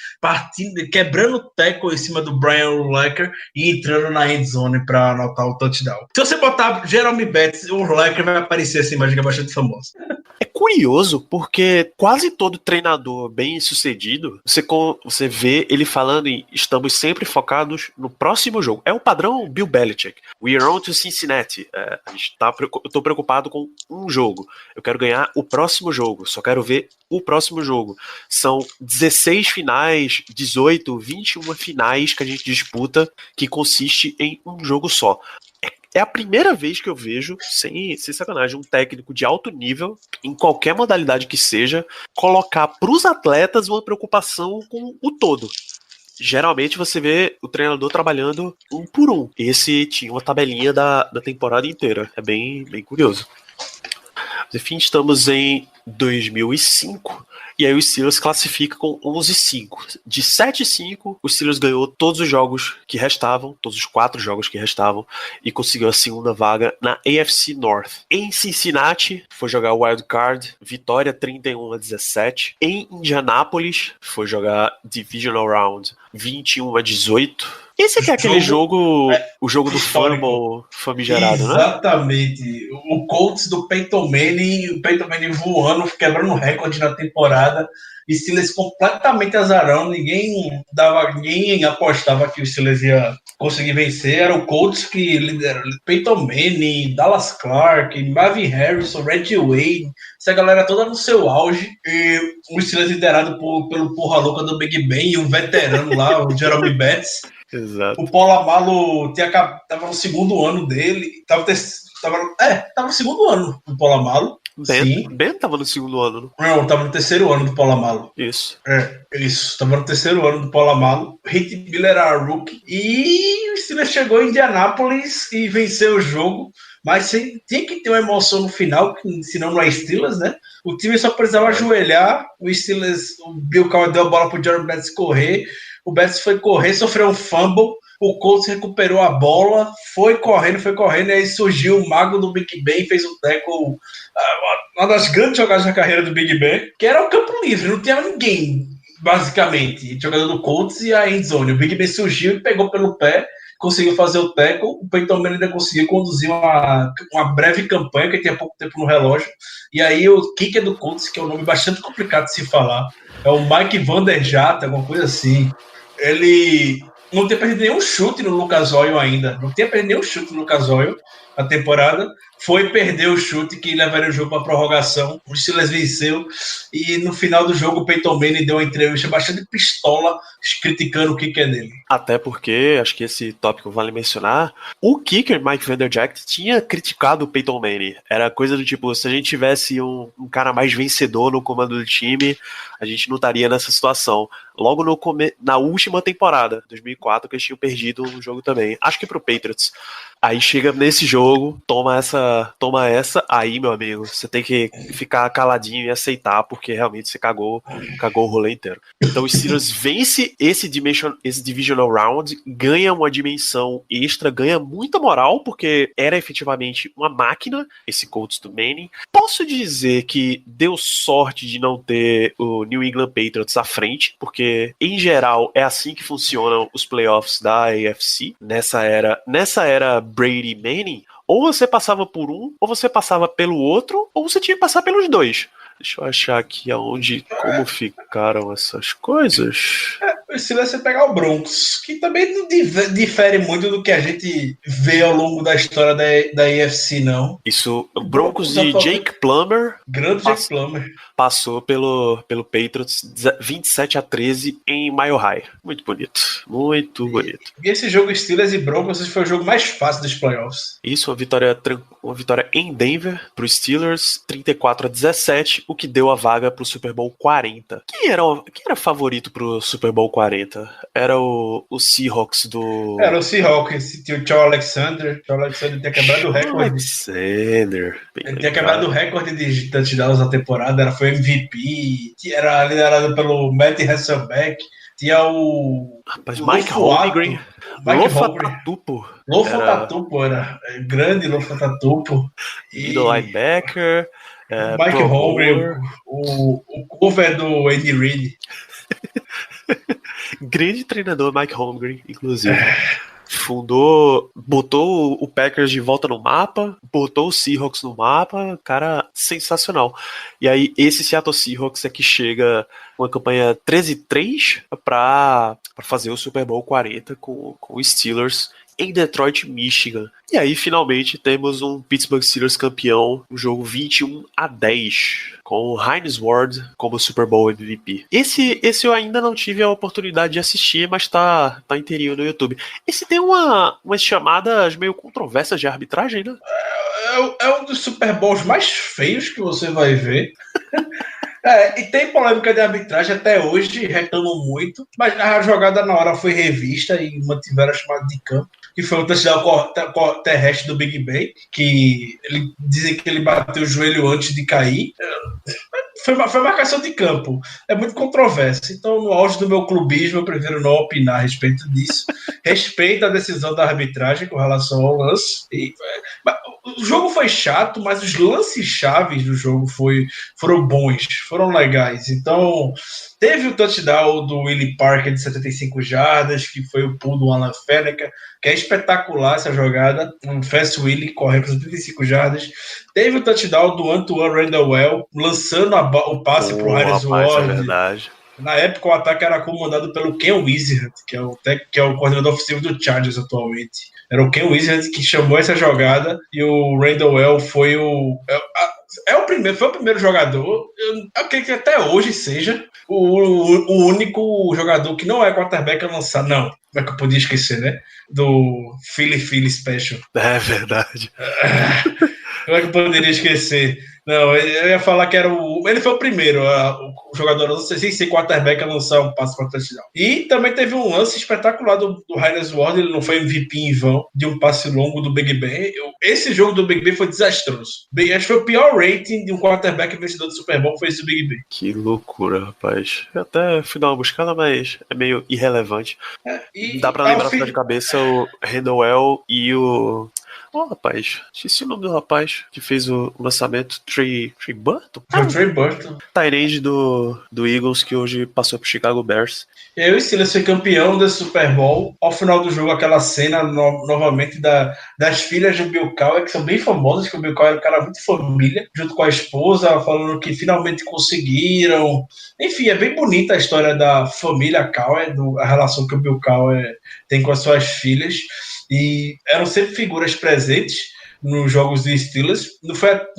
quebrando o tackle em cima do Brian Urlacher e entrando na end zone para anotar o touchdown. Se você botar Jeremy Betts, o Urlacher vai aparecer essa imagem que é bastante famosa. É curioso, porque quase todo treinador bem sucedido, você vê ele falando em estamos sempre focados no próximo jogo. É o padrão Bill Belichick. We are on to Cincinnati. Eu tô preocupado com um jogo. Eu quero ganhar o próximo jogo. Só quero ver o próximo jogo. São 16 finais, 18, 21 finais que a gente disputa, que consiste em um jogo só. É a primeira vez que eu vejo, sem sacanagem, um técnico de alto nível, em qualquer modalidade que seja, colocar para os atletas uma preocupação com o todo. Geralmente você vê o treinador trabalhando um por um. Esse tinha uma tabelinha da temporada inteira. É bem curioso. Enfim, estamos em 2005 e aí o Steelers classifica com 11-5. De 7-5, o Steelers ganhou todos os jogos que restavam, todos os 4 jogos que restavam, e conseguiu a segunda vaga na AFC North. Em Cincinnati, foi jogar o Wild Card, vitória 31-17. Em Indianápolis, foi jogar Divisional Round 21-18. Esse aqui é aquele jogo o jogo do fumble famigerado, exatamente, né? Exatamente. O Colts do Peyton Manning voando, quebrando recorde na temporada. Steelers completamente azarão, ninguém apostava que o Steelers ia conseguir vencer. Era o Colts que liderou Peyton Manning, Dallas Clark, Marvin Harrison, Reggie Wayne, essa galera toda no seu auge, e o Steelers liderado pelo porra louca do Big Ben e um veterano lá, o Jeremy Betts. Exato. O Polamalu tava no segundo ano dele, tava no segundo ano do Polamalu. Ben tava no segundo ano, né? Não, tava no terceiro ano do Polamalu. Isso. Isso. Tava no terceiro ano do Polamalu. Hit Miller era rookie. E o Steelers chegou em Indianápolis e venceu o jogo. Mas tinha que ter uma emoção no final, senão não é Steelers, né? O time só precisava ajoelhar. O Bill Cowher deu a bola pro Jeremy Betts correr. O Betts foi correr, sofreu um fumble. O Colts recuperou a bola, foi correndo, e aí surgiu o mago do Big Ben, fez um tackle, uma das grandes jogadas da carreira do Big Ben, que era o campo livre, não tinha ninguém, basicamente, jogador do Colts e a endzone. O Big Ben surgiu e pegou pelo pé, conseguiu fazer o tackle, o Peyton Manning ainda conseguiu conduzir uma breve campanha, que tinha pouco tempo no relógio, e aí o kicker do Colts, que é um nome bastante complicado de se falar, é o Mike Vanderjagt, alguma coisa assim, ele não tinha perdido nenhum chute no Lucas Oil ainda. Não tinha perdido nenhum chute no Lucas Oil na temporada. Foi perder o chute que levaria o jogo para prorrogação. O Steelers venceu. E no final do jogo, o Peyton Manning deu uma entrevista bastante pistola, criticando o kicker dele. Até porque, acho que esse tópico vale mencionar, o kicker Mike Vanderjagt tinha criticado o Peyton Manning. Era coisa do tipo, se a gente tivesse um cara mais vencedor no comando do time, a gente não estaria nessa situação. Logo na última temporada, 2004, que eles tinham perdido um jogo também. Acho que pro Patriots. Aí chega nesse jogo, toma essa, aí, meu amigo, você tem que ficar caladinho e aceitar, porque realmente você cagou o rolê inteiro. Então o Steelers vence esse Divisional Round, ganha uma dimensão extra, ganha muita moral, porque era efetivamente uma máquina, esse Colts do Manning. Posso dizer que deu sorte de não ter o New England Patriots à frente, porque, em geral, é assim que funcionam os playoffs da AFC, nessa era Brady Manning, ou você passava por um, ou você passava pelo outro, ou você tinha que passar pelos dois. Deixa eu achar aqui como ficaram essas coisas. O Steelers você pegar o Broncos, que também não difere muito do que a gente vê ao longo da história da AFC, não. Isso, o Broncos de Jake Plummer. Grande Jake Plummer. passou pelo Patriots 27-13 em Mile High. Muito bonito, muito bonito. E esse jogo Steelers e Broncos foi o jogo mais fácil dos playoffs. Isso, uma vitória em Denver pro Steelers, 34-17, o que deu a vaga pro Super Bowl 40. Quem era favorito pro Super Bowl 40? Era o Seahawks do... Era o Seahawks, tinha o Joe Alexander. O Joe Alexander tinha quebrado o recorde. Alexander. Ele tinha quebrado o recorde de touchdowns na temporada, foi MVP, era liderado pelo Matt Hasselbeck, tinha o... Rapaz, Mike Holmgren. Lofatatupo. Lofatatupo era grande Lofatatupo. Middle linebacker. Mike Holmgren, o cover do Andy Reid. Grande treinador Mike Holmgren, inclusive. Botou o Packers de volta no mapa, botou o Seahawks no mapa, cara, sensacional. E aí, esse Seattle Seahawks é que chega uma campanha 13-3 para fazer o Super Bowl 40 com os Steelers em Detroit, Michigan. E aí, finalmente, temos um Pittsburgh Steelers campeão, um jogo 21-10, com o Hines Ward como Super Bowl MVP. Esse eu ainda não tive a oportunidade de assistir, mas tá inteirinho no YouTube. Esse tem umas chamadas meio controversas de arbitragem, né? É um dos Super Bowls mais feios que você vai ver. E tem polêmica de arbitragem até hoje, reclamam muito, mas a jogada na hora foi revista e mantiveram a chamada de campo, que foi um touchdown terrestre do Big Ben, que dizem que ele bateu o joelho antes de cair. Foi marcação de campo. É muito controverso. Então, no auge do meu clubismo, eu prefiro não opinar a respeito disso. Respeito a decisão da arbitragem com relação ao lance. O jogo foi chato, mas os lances chaves do jogo foram bons, foram legais. Então, teve o touchdown do Willie Parker de 75 jardas, que foi o pull do Alan Faneca, que é espetacular essa jogada. Um fast Willie correndo para 75 jardas. Teve o touchdown do Antoine Randall lançando o passe para o Hines Ward. É verdade. Na época, o ataque era comandado pelo Ken Wizard, que é o coordenador ofensivo do Chargers atualmente. Era o Ken Wizard que chamou essa jogada e o Randall foi o primeiro jogador, eu acredito que até hoje seja o único jogador que não é quarterback a lançar. Não, como é que eu podia esquecer, né? Do Philly Special. É verdade. Como é que eu poderia esquecer? Não, eu ia falar que ele foi o primeiro, o jogador, não sei se quarterback, a lançar um passe para touchdown. E também teve um lance espetacular do Hines Ward, ele não foi MVP em vão, de um passe longo do Big Ben. Esse jogo do Big Ben foi desastroso. Acho que foi o pior rating de um quarterback vencedor do Super Bowl, foi esse do Big Ben. Que loucura, rapaz. Eu até fui dar uma buscada, mas é meio irrelevante. Dá pra lembrar de cabeça o Randall e o... rapaz, esqueci o nome do rapaz que fez o lançamento, Trey Burton? Trey Burton. Tight end do Eagles, que hoje passou pro Chicago Bears. E aí o Steelers foi campeão desse Super Bowl. Ao final do jogo, aquela cena novamente das filhas do Bill Cowher, que são bem famosas, que o Bill Cowher era um cara muito família, junto com a esposa, falando que finalmente conseguiram. Enfim, é bem bonita a história da família Cowher, a relação que o Bill Cowher tem com as suas filhas. E eram sempre figuras presentes nos jogos do Steelers. Não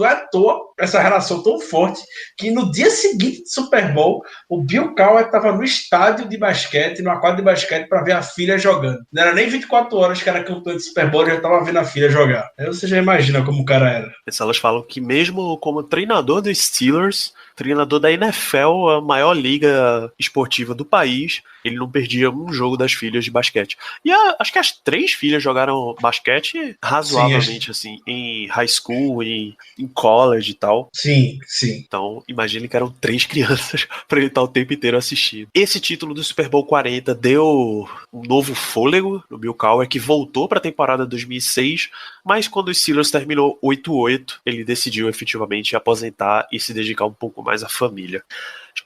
é à toa essa relação tão forte que no dia seguinte do Super Bowl, o Bill Cowher estava no estádio de basquete, numa quadra de basquete, para ver a filha jogando. Não era nem 24 horas que era campeão de Super Bowl, já estava vendo a filha jogar. Aí você já imagina como o cara era. Elas falam que mesmo como treinador dos Steelers, treinador da NFL, a maior liga esportiva do país, ele não perdia um jogo das filhas de basquete. E acho que as 3 filhas jogaram basquete razoavelmente, assim, em high school, em college e tal. Sim. Então, imagine que eram 3 crianças para ele estar o tempo inteiro assistindo. Esse título do Super Bowl 40 deu um novo fôlego no Bill Cowher, que voltou para a temporada 2006, mas quando o Steelers terminou 8-8, ele decidiu efetivamente aposentar e se dedicar um pouco mais à família.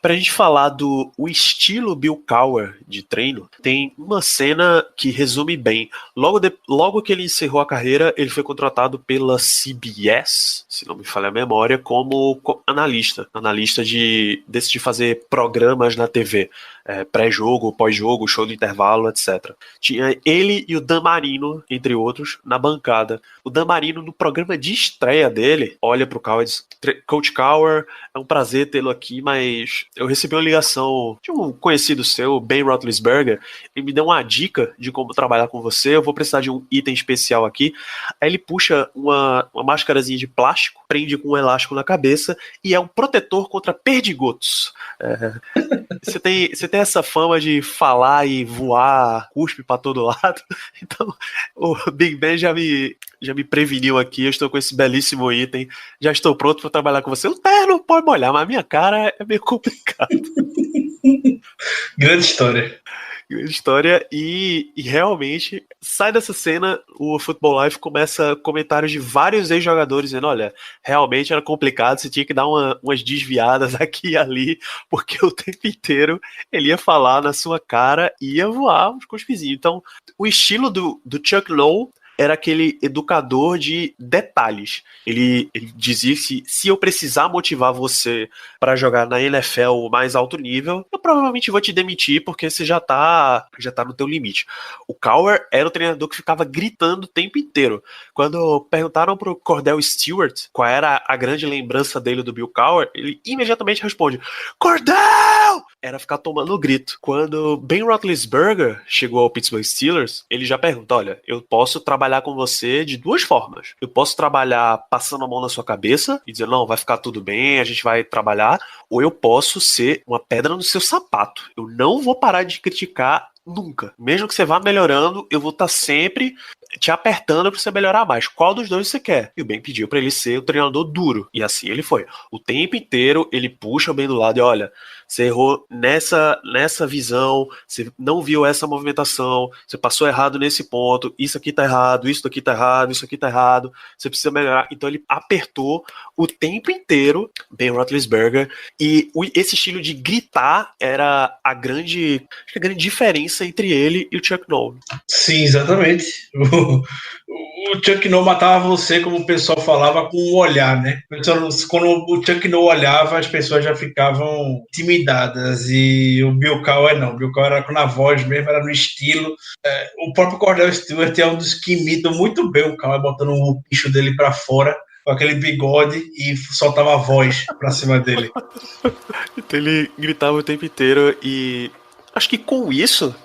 Pra gente falar do estilo Bill Cowher de treino, tem uma cena que resume bem. Logo que ele encerrou a carreira, ele foi contratado pela CBS, se não me falha a memória, como analista de decidir fazer programas na TV. pré-jogo, pós-jogo, show do intervalo, etc. Tinha ele e o Dan Marino, entre outros, na bancada. O Dan Marino, no programa de estreia dele, olha pro Cowher e diz: Coach Cowher, é um prazer tê-lo aqui, mas eu recebi uma ligação de um conhecido seu, Ben Roethlisberger, e me deu uma dica de como trabalhar com você, eu vou precisar de um item especial aqui. Aí ele puxa uma máscarazinha de plástico, prende com um elástico na cabeça e é um protetor contra perdigotos. Você tem essa fama de falar e voar, cuspe pra todo lado. Então, o Big Ben já me preveniu aqui. Eu estou com esse belíssimo item. Já estou pronto para trabalhar com você. O terno pode molhar, mas a minha cara é meio complicado. Grande história. E realmente sai dessa cena, o Football Life começa comentários de vários ex-jogadores dizendo: olha, realmente era complicado, você tinha que dar umas desviadas aqui e ali, porque o tempo inteiro ele ia falar na sua cara e ia voar uns cuspezinhos. Então, o estilo do Chuck Noll era aquele educador de detalhes. Ele dizia que se eu precisar motivar você para jogar na NFL mais alto nível, eu provavelmente vou te demitir porque você já tá no teu limite. O Cowher era o treinador que ficava gritando o tempo inteiro. Quando perguntaram pro Cordell Stewart qual era a grande lembrança dele do Bill Cowher, ele imediatamente responde: Cordell! Era ficar tomando grito. Quando Ben Roethlisberger chegou ao Pittsburgh Steelers, ele já pergunta: olha, eu posso trabalhar com você de duas formas. Eu posso trabalhar passando a mão na sua cabeça e dizer: não, vai ficar tudo bem, a gente vai trabalhar, ou eu posso ser uma pedra no seu sapato. Eu não vou parar de criticar nunca. Mesmo que você vá melhorando, eu vou estar sempre te apertando para você melhorar mais. Qual dos dois você quer? E o Ben pediu para ele ser o treinador duro. E assim ele foi. O tempo inteiro ele puxa o Ben do lado e: olha, você errou nessa visão, você não viu essa movimentação, você passou errado nesse ponto, isso aqui tá errado, isso aqui tá errado, isso aqui tá errado, você precisa melhorar. Então ele apertou o tempo inteiro Ben Roethlisberger, e esse estilo de gritar era a grande diferença entre ele e o Chuck Noll. Sim, exatamente. O Chuck Noll matava você, como o pessoal falava, com um olhar, né? Quando o Chuck Noll olhava, as pessoas já ficavam intimidadas, e o Bill Cowher não. O Bill Cowher era na voz mesmo, era no estilo. O próprio Cordell Stewart é um dos que imitam muito bem o Cowher, botando o bicho dele pra fora, com aquele bigode, e soltava a voz pra cima dele. Então ele gritava o tempo inteiro, e acho que com isso,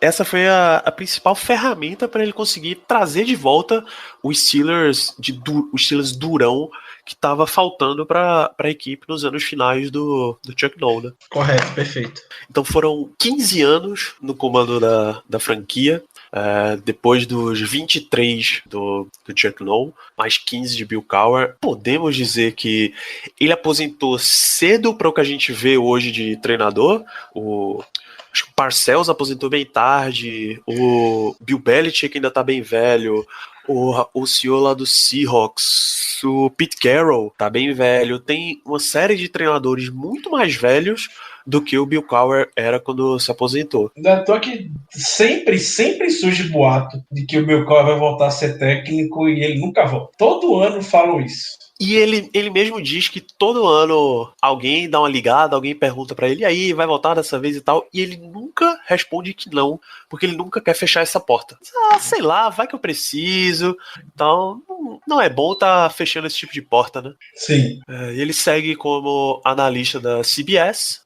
essa foi a principal ferramenta para ele conseguir trazer de volta o Steelers durão que estava faltando para a equipe nos anos finais do Chuck Noll, né? Correto, perfeito. Então foram 15 anos no comando da franquia, depois dos 23 do Chuck Noll, mais 15 de Bill Cowher. Podemos dizer que ele aposentou cedo para o que a gente vê hoje de treinador. Acho que o Parcells aposentou bem tarde, o Bill Belichick ainda tá bem velho, o CEO lá do Seahawks, o Pete Carroll tá bem velho. Tem uma série de treinadores muito mais velhos do que o Bill Cowher era quando se aposentou. Ainda tô aqui, sempre surge boato de que o Bill Cowher vai voltar a ser técnico, e ele nunca volta. Todo ano falam isso. E ele mesmo diz que todo ano alguém dá uma ligada, alguém pergunta pra ele: e aí, vai voltar dessa vez e tal? E ele nunca responde que não, porque ele nunca quer fechar essa porta. Sei lá, vai que eu preciso. Então, não é bom tá fechando esse tipo de porta, né? Sim. Ele segue como analista da CBS,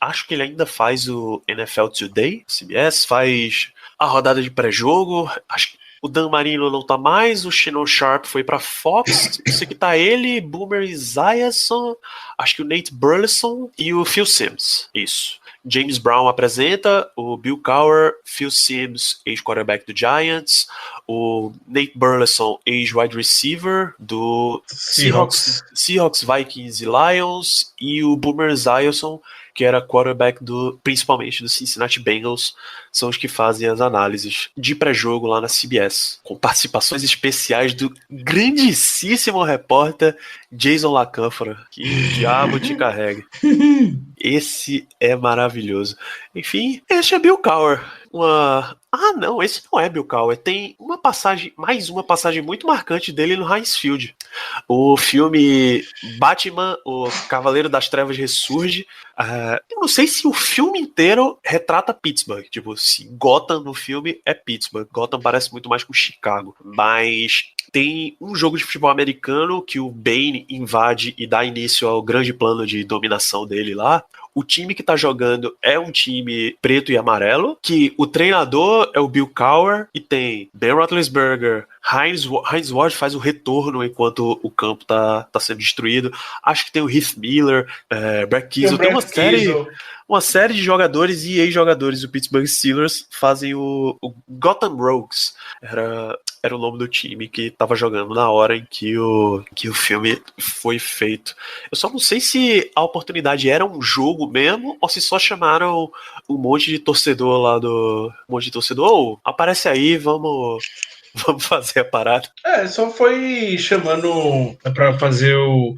acho que ele ainda faz o NFL Today, CBS, faz a rodada de pré-jogo, acho que o Dan Marino não tá mais, o Shannon Sharp foi pra Fox, isso aqui tá ele, Boomer Esiason, acho que o Nate Burleson e o Phil Simms, isso. James Brown apresenta, o Bill Cowher, Phil Simms, ex-quarterback do Giants, o Nate Burleson, ex-wide receiver do Seahawks, Vikings e Lions, e o Boomer Esiason, que era quarterback principalmente do Cincinnati Bengals, são os que fazem as análises de pré-jogo lá na CBS, com participações especiais do grandíssimo repórter Jason LaCanfora. Que diabo te carregue. Esse é maravilhoso. Enfim, este é Bill Cowher. Ah, não, esse não é Bill Cowher. Tem mais uma passagem muito marcante dele no Heinz Field. O filme Batman, o Cavaleiro das Trevas ressurge. Eu não sei se o filme inteiro retrata Pittsburgh. Tipo, se Gotham no filme é Pittsburgh. Gotham parece muito mais com Chicago. Mas tem um jogo de futebol americano que o Bane invade e dá início ao grande plano de dominação dele lá. O time que tá jogando é um time preto e amarelo, que o treinador é o Bill Cowher e tem Ben Roethlisberger, Heinz Ward faz o retorno enquanto o campo tá sendo destruído. Acho que tem o Heath Miller, Brett Keisel, tem uma série de jogadores e ex-jogadores do Pittsburgh Steelers fazem o Gotham Rogues. Era o nome do time que tava jogando na hora em que o filme foi feito. Eu só não sei se a oportunidade era um jogo mesmo ou se só chamaram um monte de torcedor lá do... Um monte de torcedor, aparece aí, vamos fazer a parada. Só foi chamando pra fazer o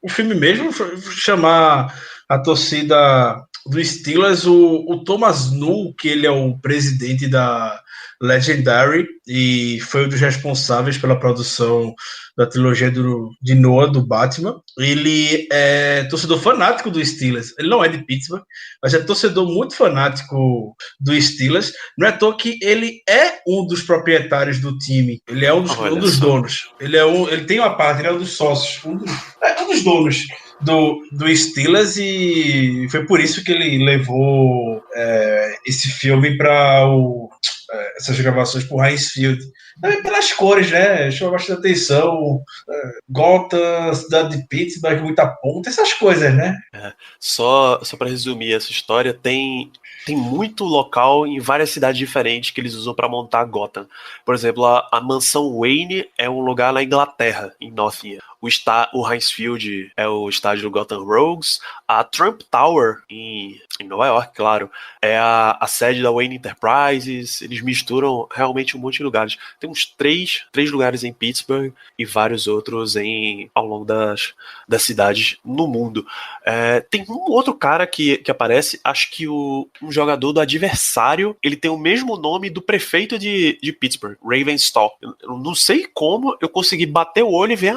filme mesmo, chamar a torcida do Steelers, o Thomas Null, que ele é o presidente da Legendary e foi um dos responsáveis pela produção da trilogia de Noah, do Batman. Ele é torcedor fanático do Steelers. Ele não é de Pittsburgh, mas é torcedor muito fanático do Steelers. Não é à toa que ele é um dos proprietários do time. Ele é um dos donos. Ele tem uma parte, ele é um dos sócios. Um dos donos do Steelers, e foi por isso que ele levou esse filme para essas gravações por Heinz Field. Também pelas cores, né? Chama bastante atenção. Gotham, cidade de Pittsburgh, muita ponta, essas coisas, né? Só para resumir essa história, tem muito local em várias cidades diferentes que eles usam para montar Gotham. Por exemplo, a mansão Wayne é um lugar na Inglaterra, em Nottingham. O Heinz Field é o estádio do Gotham Rogues. A Trump Tower, em Nova York, claro, é a sede da Wayne Enterprises. Eles misturam realmente um monte de lugares. Tem uns três lugares em Pittsburgh e vários outros ao longo das cidades no mundo. Tem um outro cara que aparece, acho que um jogador do adversário, ele tem o mesmo nome do prefeito de Pittsburgh, Ravenstall. Eu não sei como eu consegui bater o olho e ver,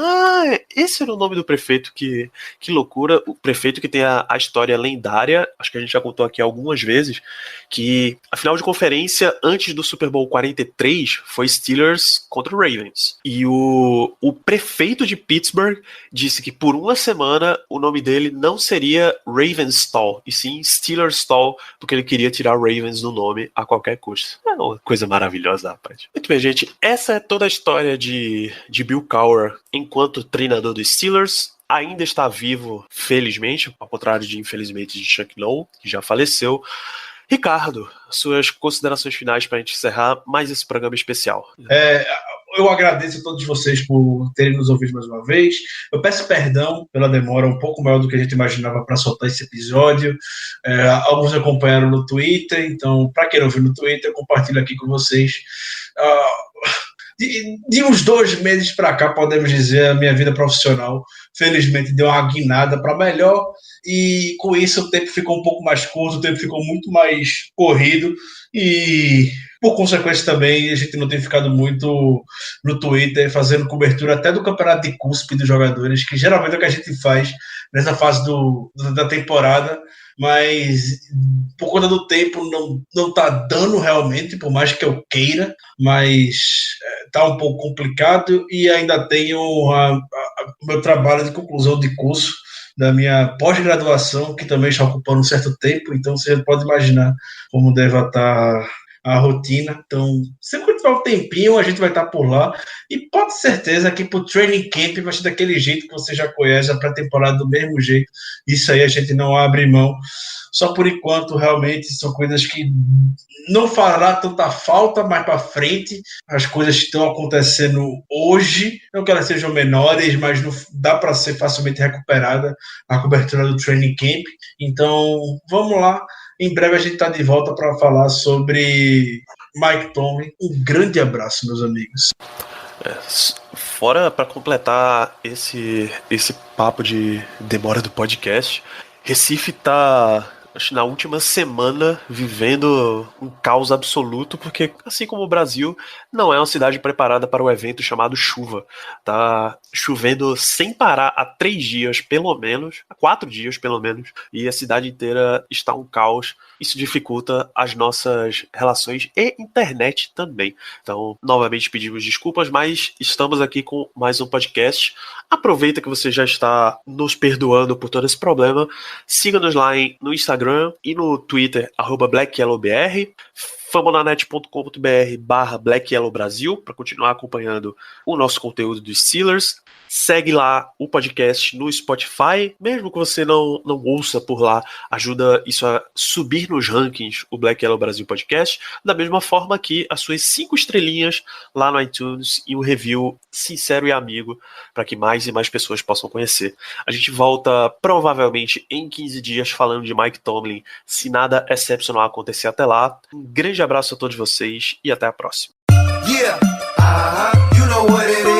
esse era o nome do prefeito, que loucura. O prefeito que tem a história lendária, acho que a gente já contou aqui algumas vezes, que a final de conferência antes do Super Bowl 43 foi Steelers contra o Ravens. E o prefeito de Pittsburgh disse que por uma semana o nome dele não seria Ravenstall, e sim Steelerstall, porque ele queria tirar Ravens do nome a qualquer custo. É uma coisa maravilhosa, rapaz. Muito bem, gente. Essa é toda a história de Bill Cowher enquanto treinador dos Steelers. Ainda está vivo, felizmente, ao contrário de, infelizmente, de Chuck Noll, que já faleceu. Ricardo, suas considerações finais para a gente encerrar mais esse programa especial. Eu agradeço a todos vocês por terem nos ouvido mais uma vez. Eu peço perdão pela demora um pouco maior do que a gente imaginava para soltar esse episódio. Alguns acompanharam no Twitter, então, para quem não viu no Twitter, eu compartilho aqui com vocês. De uns 2 meses para cá, podemos dizer, a minha vida profissional, felizmente, deu uma guinada para melhor, e com isso o tempo ficou um pouco mais curto, o tempo ficou muito mais corrido, e por consequência também a gente não tem ficado muito no Twitter fazendo cobertura até do campeonato de cúspide dos jogadores, que geralmente é o que a gente faz nessa fase da temporada, mas por conta do tempo não tá dando realmente, por mais que eu queira, mas tá um pouco complicado, e ainda tenho o meu trabalho de conclusão de curso da minha pós-graduação, que também está ocupando um certo tempo, então você pode imaginar como deve estar a rotina. Então, sempre que tiver um tempinho, a gente vai estar por lá, e pode ter certeza que pro training camp vai ser daquele jeito que você já conhece, a pré-temporada do mesmo jeito. Isso aí a gente não abre mão. Só por enquanto, realmente, são coisas que não fará tanta falta mais para frente. As coisas estão acontecendo hoje, não que elas sejam menores, mas não dá para ser facilmente recuperada a cobertura do training camp. Então, vamos lá. Em breve a gente está de volta para falar sobre Mike Tomlin. Um grande abraço, meus amigos. Fora, para completar esse papo de demora do podcast, Recife tá acho que na última semana, vivendo um caos absoluto, porque, assim como o Brasil, não é uma cidade preparada para o evento chamado chuva. Tá chovendo sem parar há 3 dias, pelo menos, há 4 dias, pelo menos, e a cidade inteira está um caos. Isso dificulta as nossas relações e internet também. Então, novamente pedimos desculpas, mas estamos aqui com mais um podcast. Aproveita que você já está nos perdoando por todo esse problema. Siga-nos lá no Instagram e no Twitter, @BlackYellowBR, famonanet.com.br/BlackYellowBrasil, para continuar acompanhando o nosso conteúdo dos Steelers. Segue lá o podcast no Spotify, mesmo que você não ouça por lá, ajuda isso a subir nos rankings o Black Yellow Brasil Podcast, da mesma forma que as suas 5 estrelinhas lá no iTunes e um review sincero e amigo para que mais e mais pessoas possam conhecer. A gente volta provavelmente em 15 dias falando de Mike Tomlin, se nada excepcional acontecer até lá. Um grande abraço a todos vocês e até a próxima. Yeah, you know what it is.